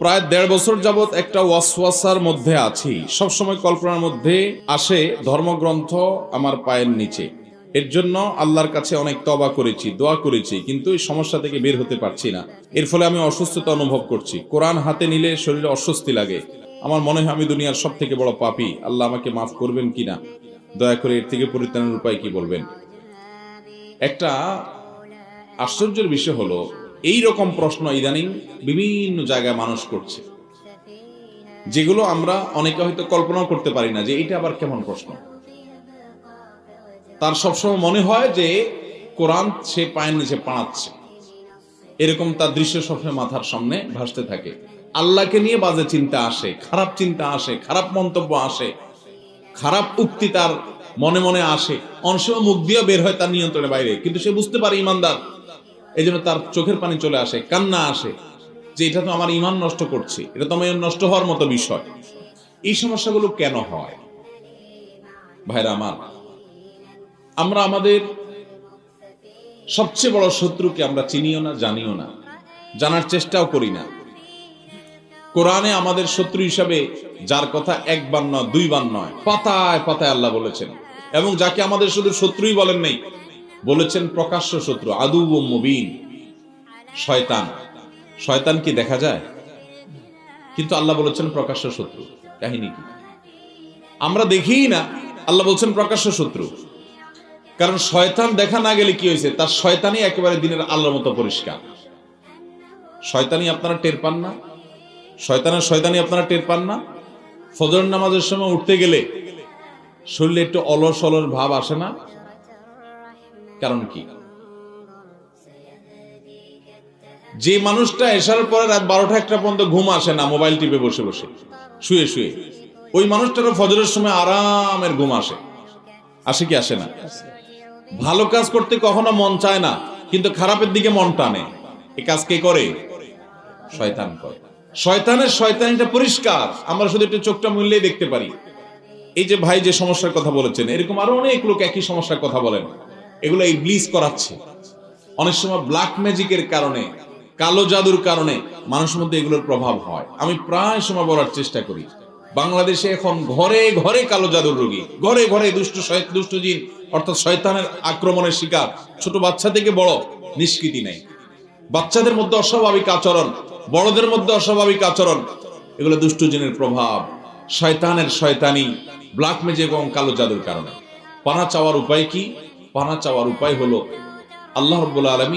প্রায় ১.৫ বছর যাবৎ একটা ওয়াসওয়াসার মধ্যে আছি। সবসময় কল্পনার মধ্যে আসে ধর্মগ্রন্থ আমার পায়ের নিচে। এর জন্য আল্লাহর কাছে অনেক তওবা করেছি, দোয়া করেছি, কিন্তু এই সমস্যা থেকে বের হতে পারছি না। এর ফলে আমি অসুস্থতা অনুভব করছি। কোরআন হাতে নিলে শরীরে অস্বস্তি লাগে। আমার মনে হয় আমি দুনিয়ার সব থেকে বড় পাপী। আল্লাহ আমাকে মাফ করবেন কিনা, দয়া করে এর থেকে পরিত্রাণের উপায় কি বলবেন। একটা আশ্চর্যের বিষয় হলো, এই রকম প্রশ্ন ইদানিং বিভিন্ন জায়গায় মানুষ করছে, যেগুলো আমরা অনেকে হয়তো কল্পনাও করতে পারি না যে এটা আবার কেমন প্রশ্ন। তার সবসময় মনে হয় যে কোরআন সে পায়ের নিচে পাড়াচ্ছে, এরকম তার দৃশ্য সবসময় মাথার সামনে ভাসতে থাকে। আল্লাহকে নিয়ে বাজে চিন্তা আসে, খারাপ চিন্তা আসে, খারাপ মন্তব্য আসে, খারাপ উক্তি তার মনে মনে আসে। অনেক সময় মুখ দিয়ে বের হয় তার নিয়ন্ত্রণের বাইরে, কিন্তু সে বুঝতে পারে ইমানদার, এই জন্য তার চোখের পানি চলে আসে, কান্না আসে যে এটা তো আমার ইমান নষ্ট করছে, এটা তো আমার নষ্ট হওয়ার মতো বিষয়। এই সমস্যাগুলো কেন হয় ভাইরা আমার? আমরা আমাদের সবচেয়ে বড় শত্রুকে আমরা চিনিও না, জানিও না, জানার চেষ্টাও করি না। কোরআনে আমাদের শত্রু হিসাবে যার কথা একবার নয়, দুইবার নয়, পাতায় পাতায় আল্লাহ বলেছেন, এবং যাকে আমাদের শুধু শত্রুই বলেন নাই, বলেছেন প্রকাশ্য শত্রু, আদুউম মুবিন, শয়তান। শয়তান কি দেখা যায়? কিন্তু আল্লাহ বলেছেন প্রকাশ্য শত্রু। কাহিনী কি? আমরা দেখিই না, আল্লাহ বলছেন প্রকাশ্য শত্রু। কারণ শয়তান দেখা না গেলে কি হয়েছে, তার শয়তানি একেবারে দিনের আলোর মতো পরিষ্কার। শয়তানি আপনারা টের পান না? শয়তানি আপনারা টের পান না? ফজর নামাজের সময় উঠতে গেলে শরীরে একটু অলস অলস ভাব আসে না? কারণ কি? যে মানুষটা এশার পরে রাত ১২টা-১টা পর্যন্ত ঘুম আসে না, মোবাইল টিপে বসে বসে শুয়ে শুয়ে, ওই মানুষটারও ফজরের সময় আরামের ঘুম আসে। আসে কি আসে না? ভালো কাজ করতে কখনো মন চায় না, কিন্তু খারাপের দিকে মন টানে। এই কাজ কে করে? শয়তান করে। শয়তানের শয়তানিটা পরিষ্কার, আমরা শুধু একটু চোখটা মুললেই দেখতে পারি। এই যে ভাই যে সমস্যার কথা বলেছেন, এরকম আরো অনেক লোক একই সমস্যার কথা বলেন। এগুলো ইবলিস করাচ্ছে। অনেক সময় ব্ল্যাক ম্যাজিকের কারণে, কালো জাদুর কারণে মানুষের মধ্যে এগুলোর প্রভাব হয়। আমি প্রায় সময় বলার চেষ্টা করি, বাংলাদেশে এখন ঘরে ঘরে কালো জাদুর রোগী, ঘরে ঘরে দুষ্ট জিন অর্থাৎ শয়তানের আক্রমণের শিকার। ছোট বাচ্চা থেকে বড়, নিষ্কৃতি নাই। বাচ্চাদের মধ্যে অস্বাভাবিক আচরণ, বড়দের মধ্যে অস্বাভাবিক আচরণ, এগুলো দুষ্ট জিনের প্রভাব, শয়তানের শয়তানি, ব্ল্যাক ম্যাজিক এবং কালো জাদুর কারণে। পানা চাওয়ার উপায় কি? পানা চাওয়ার উপায় হলো আল্লাহ রাব্বুল আলামিন